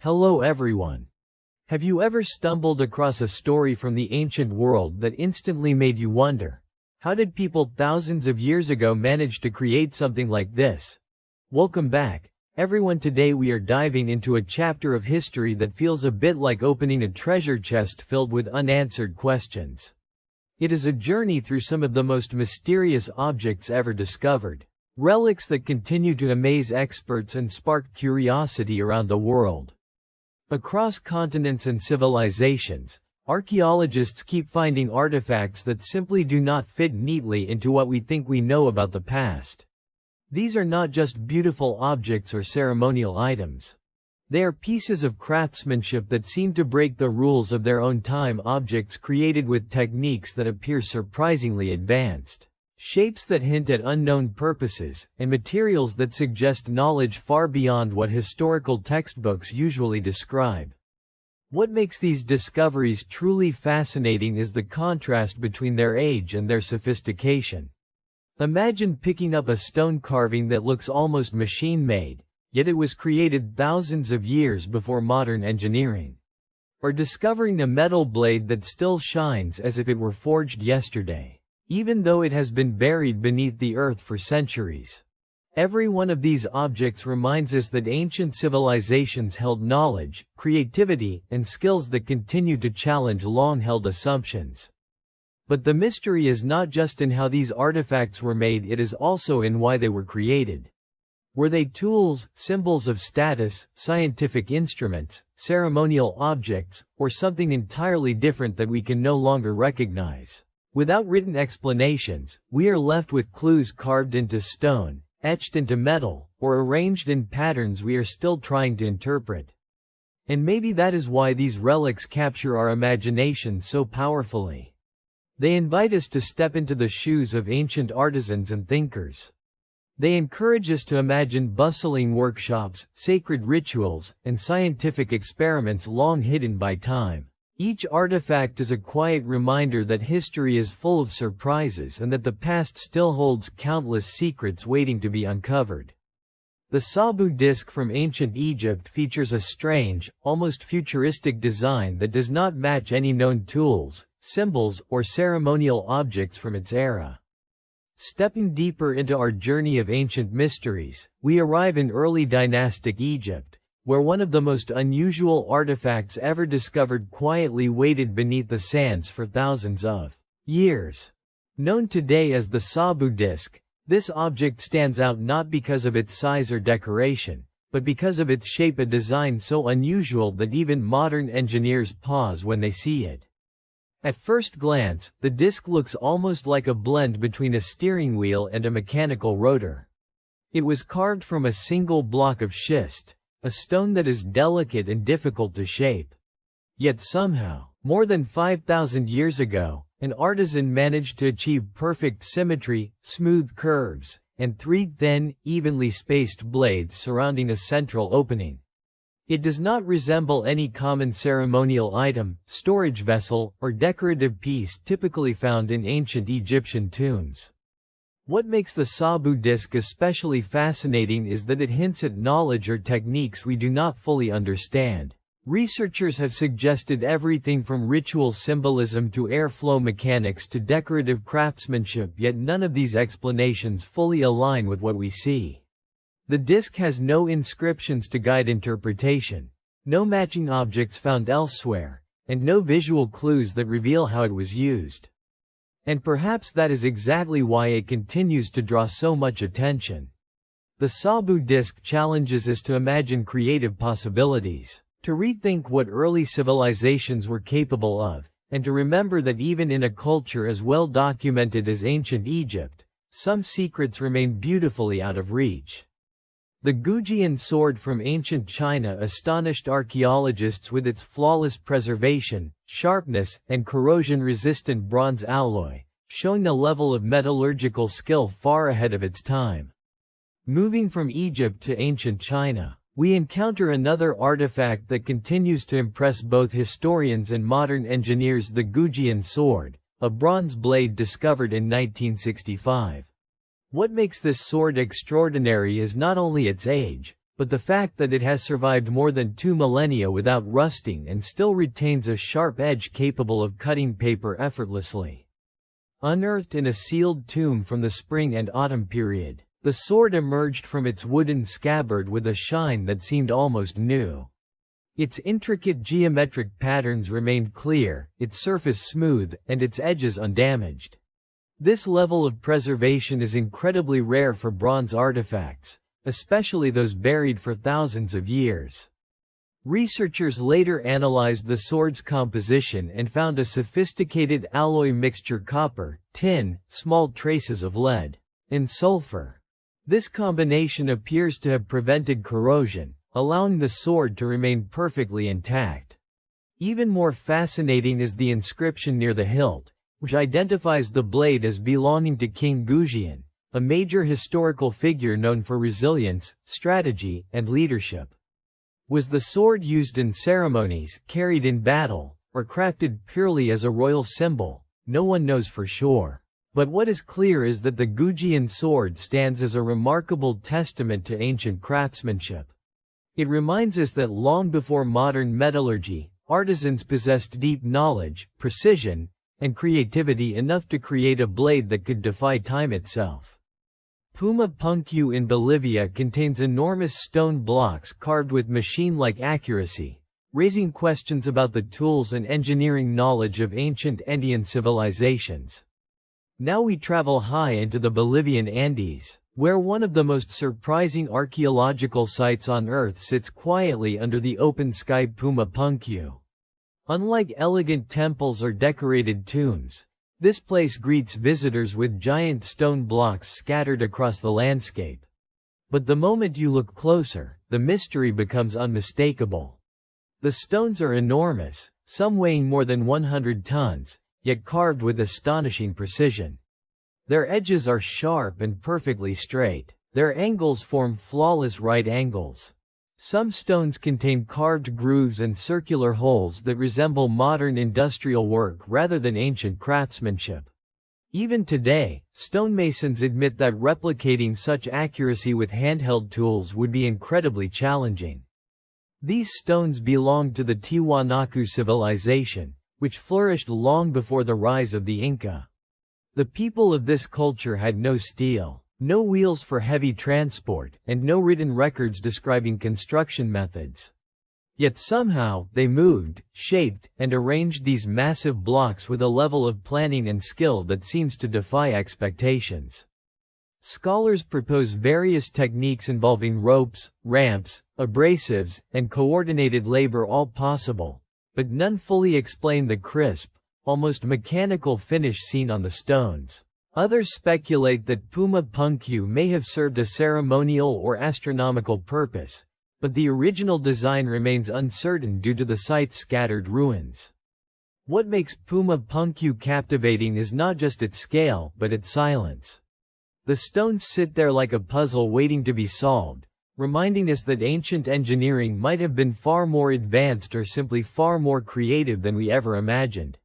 Hello everyone. Have you ever stumbled across a story from the ancient world that instantly made you wonder, how did people thousands of years ago manage to create something like this? Welcome back, everyone. Today we are diving into a chapter of history that feels a bit like opening a treasure chest filled with unanswered questions. It is a journey through some of the most mysterious objects ever discovered, relics that continue to amaze experts and spark curiosity around the world. Across continents and civilizations, archaeologists keep finding artifacts that simply do not fit neatly into what we think we know about the past. These are not just beautiful objects or ceremonial items. They are pieces of craftsmanship that seem to break the rules of their own time, objects created with techniques that appear surprisingly advanced, shapes that hint at unknown purposes, and materials that suggest knowledge far beyond what historical textbooks usually describe. What makes these discoveries truly fascinating is the contrast between their age and their sophistication. Imagine picking up a stone carving that looks almost machine-made, yet it was created thousands of years before modern engineering. Or discovering a metal blade that still shines as if it were forged yesterday, even though it has been buried beneath the earth for centuries. Every one of these objects reminds us that ancient civilizations held knowledge, creativity, and skills that continue to challenge long-held assumptions. But the mystery is not just in how these artifacts were made, it is also in why they were created. Were they tools, symbols of status, scientific instruments, ceremonial objects, or something entirely different that we can no longer recognize? Without written explanations, we are left with clues carved into stone, etched into metal, or arranged in patterns we are still trying to interpret. And maybe that is why these relics capture our imagination so powerfully. They invite us to step into the shoes of ancient artisans and thinkers. They encourage us to imagine bustling workshops, sacred rituals, and scientific experiments long hidden by time. Each artifact is a quiet reminder that history is full of surprises and that the past still holds countless secrets waiting to be uncovered. The Sabu disc from ancient Egypt features a strange, almost futuristic design that does not match any known tools, symbols, or ceremonial objects from its era. Stepping deeper into our journey of ancient mysteries, we arrive in early dynastic Egypt, where one of the most unusual artifacts ever discovered quietly waited beneath the sands for thousands of years. Known today as the Sabu disc, this object stands out not because of its size or decoration, but because of its shape, a design so unusual that even modern engineers pause when they see it. At first glance, the disc looks almost like a blend between a steering wheel and a mechanical rotor. It was carved from a single block of schist, a stone that is delicate and difficult to shape. Yet somehow, more than 5,000 years ago, an artisan managed to achieve perfect symmetry, smooth curves, and three thin, evenly spaced blades surrounding a central opening. It does not resemble any common ceremonial item, storage vessel, or decorative piece typically found in ancient Egyptian tombs. What makes the Sabu disc especially fascinating is that it hints at knowledge or techniques we do not fully understand. Researchers have suggested everything from ritual symbolism to airflow mechanics to decorative craftsmanship, yet none of these explanations fully align with what we see. The disc has no inscriptions to guide interpretation, no matching objects found elsewhere, and no visual clues that reveal how it was used. And perhaps that is exactly why it continues to draw so much attention. The Sabu disc challenges us to imagine creative possibilities, to rethink what early civilizations were capable of, and to remember that even in a culture as well documented as ancient Egypt, some secrets remain beautifully out of reach. The Gujian sword from ancient China astonished archaeologists with its flawless preservation, sharpness, and corrosion-resistant bronze alloy, showing a level of metallurgical skill far ahead of its time. Moving from Egypt to ancient China, we encounter another artifact that continues to impress both historians and modern engineers: the Gujian sword, a bronze blade discovered in 1965. What makes this sword extraordinary is not only its age, but the fact that it has survived more than 2 millennia without rusting and still retains a sharp edge capable of cutting paper effortlessly. Unearthed in a sealed tomb from the Spring and Autumn period, the sword emerged from its wooden scabbard with a shine that seemed almost new. Its intricate geometric patterns remained clear, its surface smooth, and its edges undamaged. This level of preservation is incredibly rare for bronze artifacts, especially those buried for thousands of years. Researchers later analyzed the sword's composition and found a sophisticated alloy mixture: copper, tin, small traces of lead, and sulfur. This combination appears to have prevented corrosion, allowing the sword to remain perfectly intact. Even more fascinating is the inscription near the hilt, which identifies the blade as belonging to King Gujian, a major historical figure known for resilience, strategy, and leadership. Was the sword used in ceremonies, carried in battle, or crafted purely as a royal symbol? No one knows for sure. But what is clear is that the Gujian sword stands as a remarkable testament to ancient craftsmanship. It reminds us that long before modern metallurgy, artisans possessed deep knowledge, precision, and creativity enough to create a blade that could defy time itself. Puma Punku in Bolivia contains enormous stone blocks carved with machine-like accuracy, raising questions about the tools and engineering knowledge of ancient Andean civilizations. Now we travel high into the Bolivian Andes, where one of the most surprising archaeological sites on Earth sits quietly under the open sky: Puma Punku. Unlike elegant temples or decorated tombs, this place greets visitors with giant stone blocks scattered across the landscape. But the moment you look closer, the mystery becomes unmistakable. The stones are enormous, some weighing more than 100 tons, yet carved with astonishing precision. Their edges are sharp and perfectly straight. Their angles form flawless right angles. Some stones contain carved grooves and circular holes that resemble modern industrial work rather than ancient craftsmanship. Even today, stonemasons admit that replicating such accuracy with handheld tools would be incredibly challenging. These stones belong to the Tiwanaku civilization, which flourished long before the rise of the Inca. The people of this culture had no steel, no wheels for heavy transport, and no written records describing construction methods. Yet somehow, they moved, shaped, and arranged these massive blocks with a level of planning and skill that seems to defy expectations. Scholars propose various techniques involving ropes, ramps, abrasives, and coordinated labor, all possible, but none fully explain the crisp, almost mechanical finish seen on the stones. Others speculate that Puma Punku may have served a ceremonial or astronomical purpose, but the original design remains uncertain due to the site's scattered ruins. What makes Puma Punku captivating is not just its scale, but its silence. The stones sit there like a puzzle waiting to be solved, reminding us that ancient engineering might have been far more advanced or simply far more creative than we ever imagined.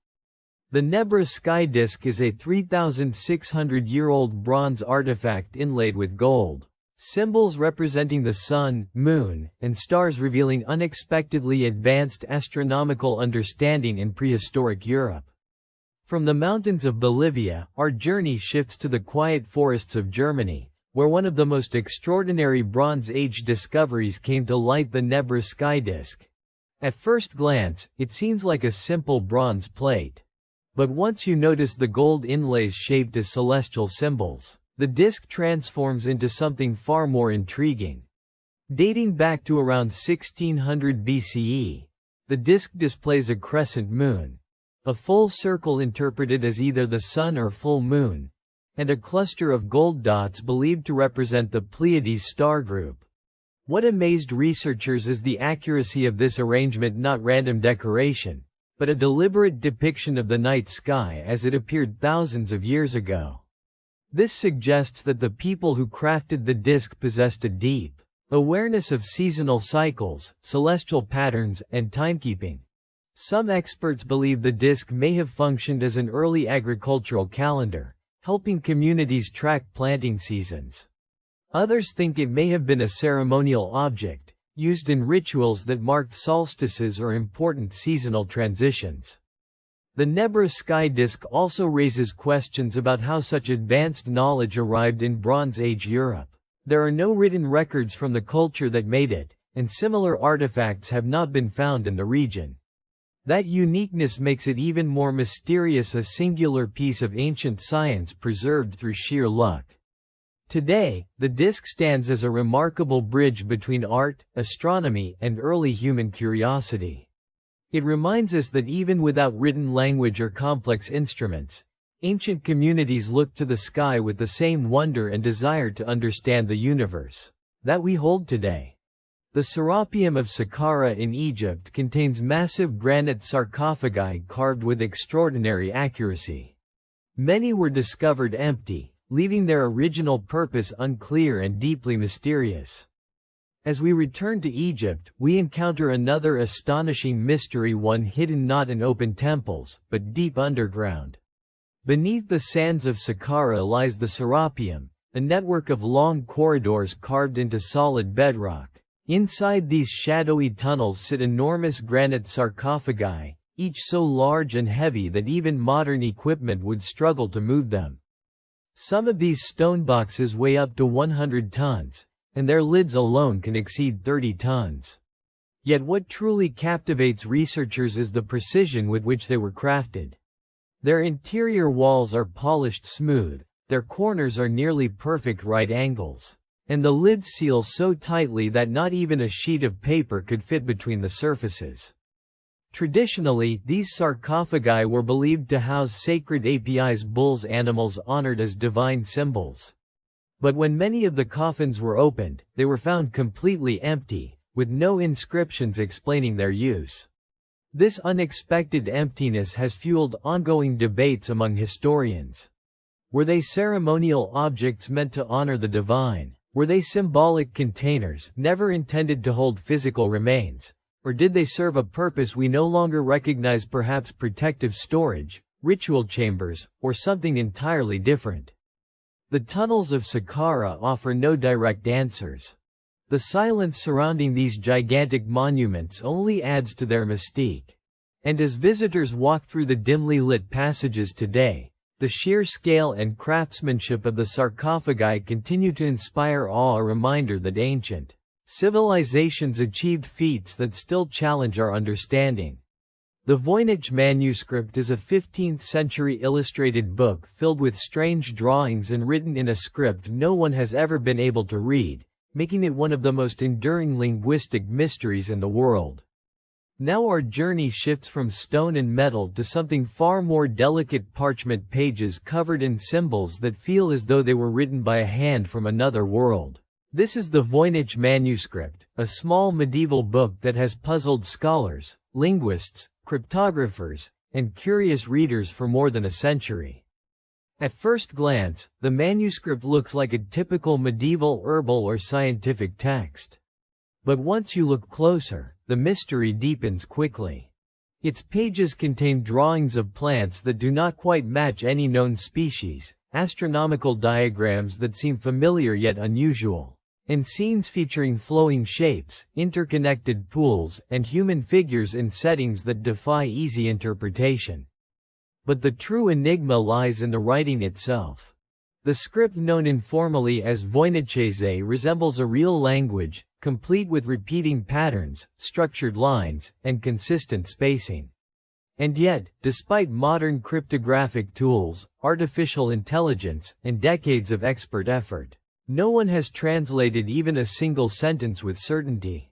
The Nebra sky disk is a 3,600-year-old bronze artifact inlaid with gold. Symbols representing the sun, moon, and stars, revealing unexpectedly advanced astronomical understanding in prehistoric Europe. From the mountains of Bolivia, our journey shifts to the quiet forests of Germany, where one of the most extraordinary Bronze Age discoveries came to light: the Nebra sky disk. At first glance, it seems like a simple bronze plate. But once you notice the gold inlays shaped as celestial symbols, the disk transforms into something far more intriguing. Dating back to around 1600 BCE, the disk displays a crescent moon, a full circle interpreted as either the sun or full moon, and a cluster of gold dots believed to represent the Pleiades star group. What amazed researchers is the accuracy of this arrangement, not random decoration, but a deliberate depiction of the night sky as it appeared thousands of years ago. This suggests that the people who crafted the disk possessed a deep awareness of seasonal cycles, celestial patterns, and timekeeping. Some experts believe the disk may have functioned as an early agricultural calendar, helping communities track planting seasons. Others think it may have been a ceremonial object, used in rituals that marked solstices or important seasonal transitions. The Nebra sky disk also raises questions about how such advanced knowledge arrived in Bronze Age Europe. There are no written records from the culture that made it, and similar artifacts have not been found in the region. That uniqueness makes it even more mysterious, a singular piece of ancient science preserved through sheer luck. Today, the disk stands as a remarkable bridge between art, astronomy, and early human curiosity. It reminds us that even without written language or complex instruments, ancient communities looked to the sky with the same wonder and desire to understand the universe that we hold today. The Serapeum of Saqqara in Egypt contains massive granite sarcophagi carved with extraordinary accuracy. Many were discovered empty, leaving their original purpose unclear and deeply mysterious. As we return to Egypt, we encounter another astonishing mystery, one hidden not in open temples, but deep underground. Beneath the sands of Saqqara lies the Serapeum, a network of long corridors carved into solid bedrock. Inside these shadowy tunnels sit enormous granite sarcophagi, each so large and heavy that even modern equipment would struggle to move them. Some of these stone boxes weigh up to 100 tons, and their lids alone can exceed 30 tons. Yet what truly captivates researchers is the precision with which they were crafted. Their interior walls are polished smooth, their corners are nearly perfect right angles, and the lids seal so tightly that not even a sheet of paper could fit between the surfaces. Traditionally, these sarcophagi were believed to house sacred apis, bulls, animals honored as divine symbols. But when many of the coffins were opened, they were found completely empty, with no inscriptions explaining their use. This unexpected emptiness has fueled ongoing debates among historians. Were they ceremonial objects meant to honor the divine? Were they symbolic containers, never intended to hold physical remains? Or did they serve a purpose we no longer recognize, perhaps protective storage, ritual chambers, or something entirely different? The tunnels of Saqqara offer no direct answers. The silence surrounding these gigantic monuments only adds to their mystique. And as visitors walk through the dimly lit passages today, the sheer scale and craftsmanship of the sarcophagi continue to inspire awe, a reminder that ancient civilizations achieved feats that still challenge our understanding. The Voynich manuscript is a 15th-century illustrated book filled with strange drawings and written in a script no one has ever been able to read, making it one of the most enduring linguistic mysteries in the world. Now our journey shifts from stone and metal to something far more delicate: parchment pages covered in symbols that feel as though they were written by a hand from another world. This is the Voynich manuscript, a small medieval book that has puzzled scholars, linguists, cryptographers, and curious readers for more than a century. At first glance, the manuscript looks like a typical medieval herbal or scientific text. But once you look closer, the mystery deepens quickly. Its pages contain drawings of plants that do not quite match any known species, astronomical diagrams that seem familiar yet unusual, and scenes featuring flowing shapes, interconnected pools, and human figures in settings that defy easy interpretation. But the true enigma lies in the writing itself. The script, known informally as Voynichese, resembles a real language, complete with repeating patterns, structured lines, and consistent spacing. And yet, despite modern cryptographic tools, artificial intelligence, and decades of expert effort, no one has translated even a single sentence with certainty.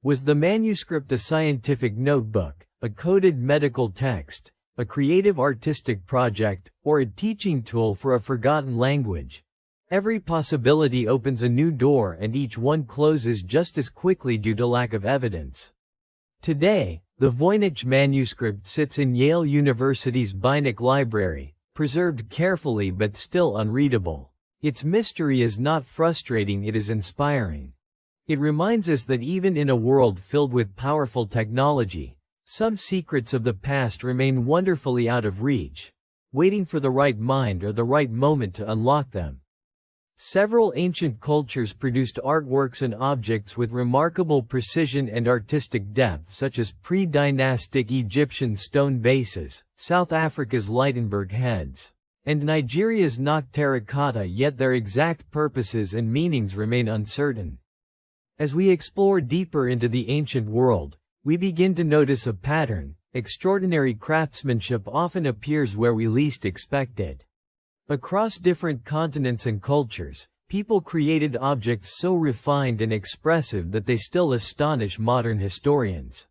Was the manuscript a scientific notebook, a coded medical text, a creative artistic project, or a teaching tool for a forgotten language? Every possibility opens a new door, and each one closes just as quickly due to lack of evidence. Today, the Voynich manuscript sits in Yale University's Voynich Library, preserved carefully but still unreadable. Its mystery is not frustrating, it is inspiring. It reminds us that even in a world filled with powerful technology, some secrets of the past remain wonderfully out of reach, waiting for the right mind or the right moment to unlock them. Several ancient cultures produced artworks and objects with remarkable precision and artistic depth, such as pre-dynastic Egyptian stone vases, South Africa's Lightenberg heads, and Nigeria's Nok terracotta, yet their exact purposes and meanings remain uncertain. As we explore deeper into the ancient world, we begin to notice a pattern. Extraordinary craftsmanship often appears where we least expect it. Across different continents and cultures, people created objects so refined and expressive that they still astonish modern historians.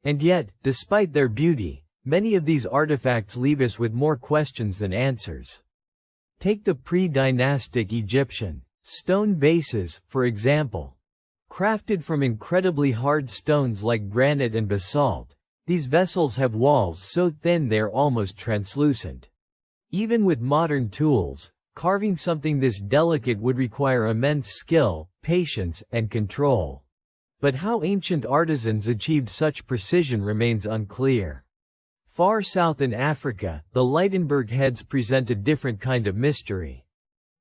And yet, despite their beauty, many of these artifacts leave us with more questions than answers. Take the pre-dynastic Egyptian stone vases, for example. Crafted from incredibly hard stones like granite and basalt, these vessels have walls so thin they are almost translucent. Even with modern tools, carving something this delicate would require immense skill, patience, and control. But how ancient artisans achieved such precision remains unclear. Far south in Africa, the Lightenberg heads present a different kind of mystery.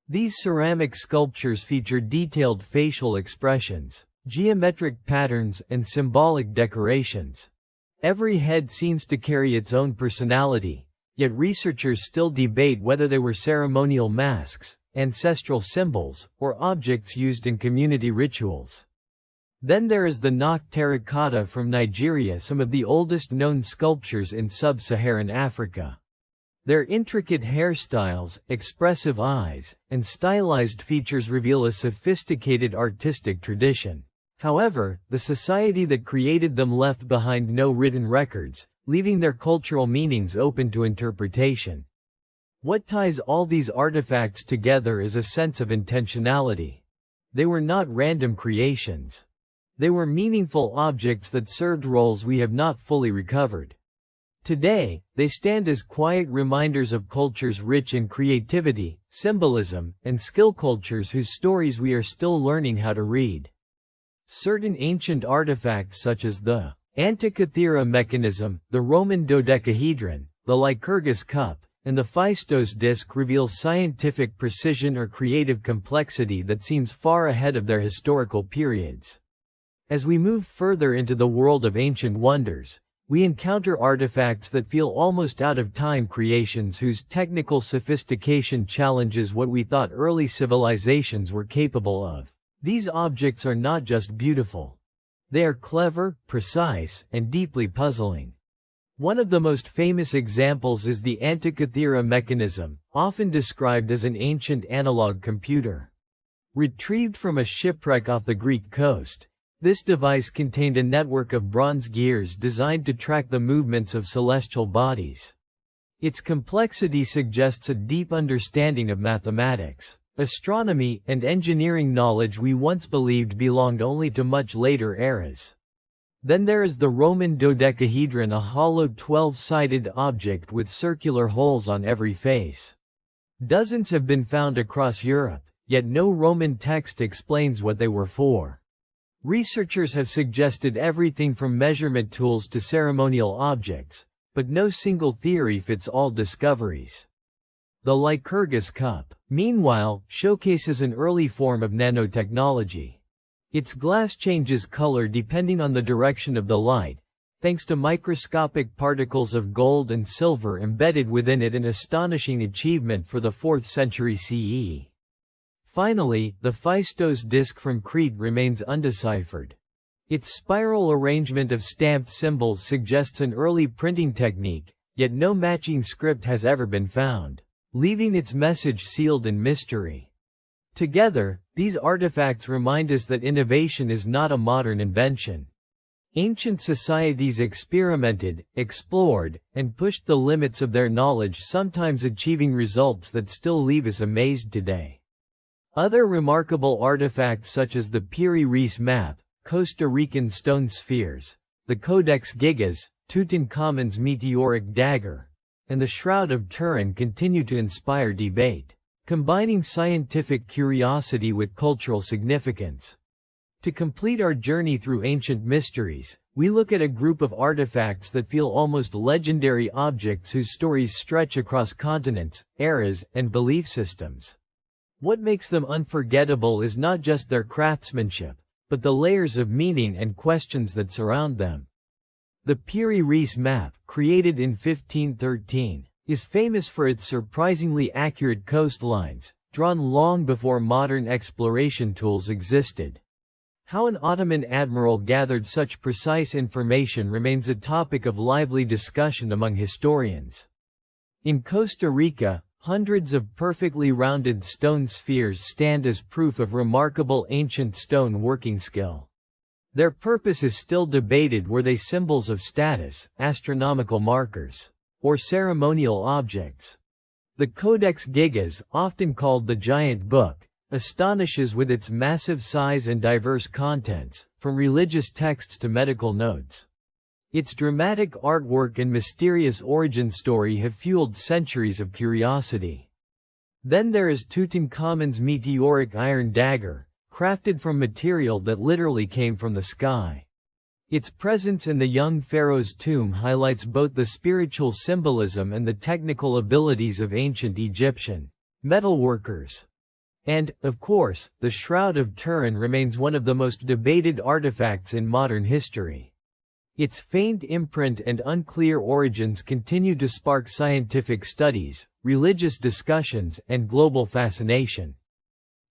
These ceramic sculptures feature detailed facial expressions, geometric patterns, and symbolic decorations. Every head seems to carry its own personality, yet researchers still debate whether they were ceremonial masks, ancestral symbols, or objects used in community rituals. Then there is the Nok terracotta from Nigeria, some of the oldest known sculptures in sub-Saharan Africa. Their intricate hairstyles, expressive eyes, and stylized features reveal a sophisticated artistic tradition. However, the society that created them left behind no written records, leaving their cultural meanings open to interpretation. What ties all these artifacts together is a sense of intentionality. They were not random creations. They were meaningful objects that served roles we have not fully recovered. Today, they stand as quiet reminders of cultures rich in creativity, symbolism, and skill, cultures whose stories we are still learning how to read. Certain ancient artifacts such as the Antikythera mechanism, the Roman dodecahedron, the Lycurgus cup, and the Phaistos disc reveal scientific precision or creative complexity that seems far ahead of their historical periods. As we move further into the world of ancient wonders, we encounter artifacts that feel almost out of time, creations whose technical sophistication challenges what we thought early civilizations were capable of. These objects are not just beautiful. They are clever, precise, and deeply puzzling. One of the most famous examples is the Antikythera mechanism, often described as an ancient analog computer. Retrieved from a shipwreck off the Greek coast, this device contained a network of bronze gears designed to track the movements of celestial bodies. Its complexity suggests a deep understanding of mathematics, astronomy, and engineering, knowledge we once believed belonged only to much later eras. Then there is the Roman dodecahedron, a hollow 12-sided object with circular holes on every face. Dozens have been found across Europe, yet no Roman text explains what they were for. Researchers have suggested everything from measurement tools to ceremonial objects, but no single theory fits all discoveries. The Lycurgus cup, meanwhile, showcases an early form of nanotechnology. Its glass changes color depending on the direction of the light, thanks to microscopic particles of gold and silver embedded within it, an astonishing achievement for the 4th century CE. Finally, the Phaistos disc from Crete remains undeciphered. Its spiral arrangement of stamped symbols suggests an early printing technique, yet no matching script has ever been found, leaving its message sealed in mystery. Together, these artifacts remind us that innovation is not a modern invention. Ancient societies experimented, explored, and pushed the limits of their knowledge, sometimes achieving results that still leave us amazed today. Other remarkable artifacts such as the Piri Reis map, Costa Rican stone spheres, the Codex Gigas, Tutankhamun's meteoric dagger, and the Shroud of Turin continue to inspire debate, combining scientific curiosity with cultural significance. To complete our journey through ancient mysteries, we look at a group of artifacts that feel almost legendary, objects whose stories stretch across continents, eras, and belief systems. What makes them unforgettable is not just their craftsmanship, but the layers of meaning and questions that surround them. The Piri-Reis map, created in 1513, is famous for its surprisingly accurate coastlines, drawn long before modern exploration tools existed. How an Ottoman admiral gathered such precise information remains a topic of lively discussion among historians. In Costa Rica, hundreds of perfectly rounded stone spheres stand as proof of remarkable ancient stone working skill. Their purpose is still debated. Were they symbols of status, astronomical markers, or ceremonial objects? The Codex Gigas, often called the Giant Book, astonishes with its massive size and diverse contents, from religious texts to medical notes. Its dramatic artwork and mysterious origin story have fueled centuries of curiosity. Then there is Tutankhamun's meteoric iron dagger, crafted from material that literally came from the sky. Its presence in the young pharaoh's tomb highlights both the spiritual symbolism and the technical abilities of ancient Egyptian metalworkers. And, of course, the Shroud of Turin remains one of the most debated artifacts in modern history. Its faint imprint and unclear origins continue to spark scientific studies, religious discussions, and global fascination.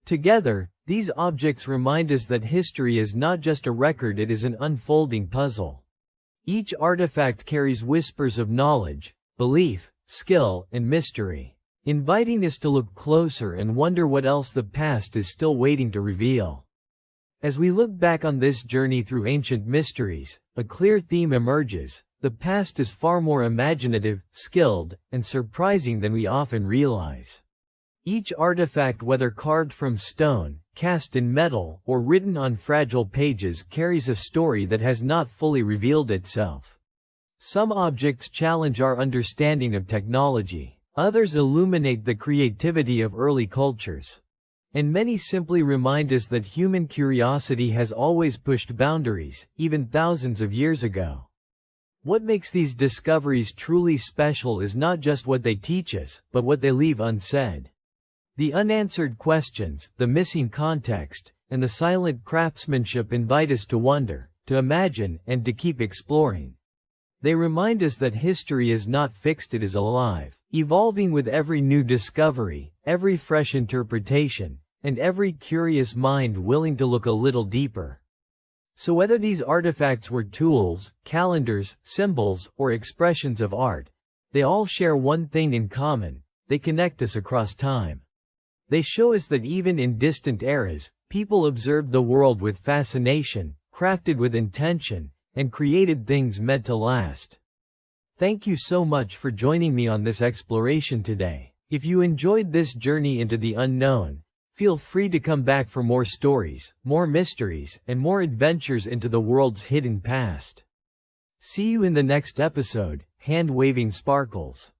Together, these objects remind us that history is not just a record, it is an unfolding puzzle. Each artifact carries whispers of knowledge, belief, skill, and mystery, inviting us to look closer and wonder what else the past is still waiting to reveal. As we look back on this journey through ancient mysteries, a clear theme emerges: the past is far more imaginative, skilled, and surprising than we often realize. Each artifact, whether carved from stone, cast in metal, or written on fragile pages, carries a story that has not fully revealed itself. Some objects challenge our understanding of technology. Others illuminate the creativity of early cultures. And many simply remind us that human curiosity has always pushed boundaries, even thousands of years ago. What makes these discoveries truly special is not just what they teach us, but what they leave unsaid. The unanswered questions, the missing context, and the silent craftsmanship invite us to wonder, to imagine, and to keep exploring. They remind us that history is not fixed, it is alive, evolving with every new discovery, every fresh interpretation, and every curious mind willing to look a little deeper. So whether these artifacts were tools, calendars, symbols, or expressions of art, they all share one thing in common: they connect us across time. They show us that even in distant eras, people observed the world with fascination, crafted with intention, and created things meant to last. Thank you so much for joining me on this exploration today. If you enjoyed this journey into the unknown, feel free to come back for more stories, more mysteries, and more adventures into the world's hidden past. See you in the next episode, hand-waving sparkles.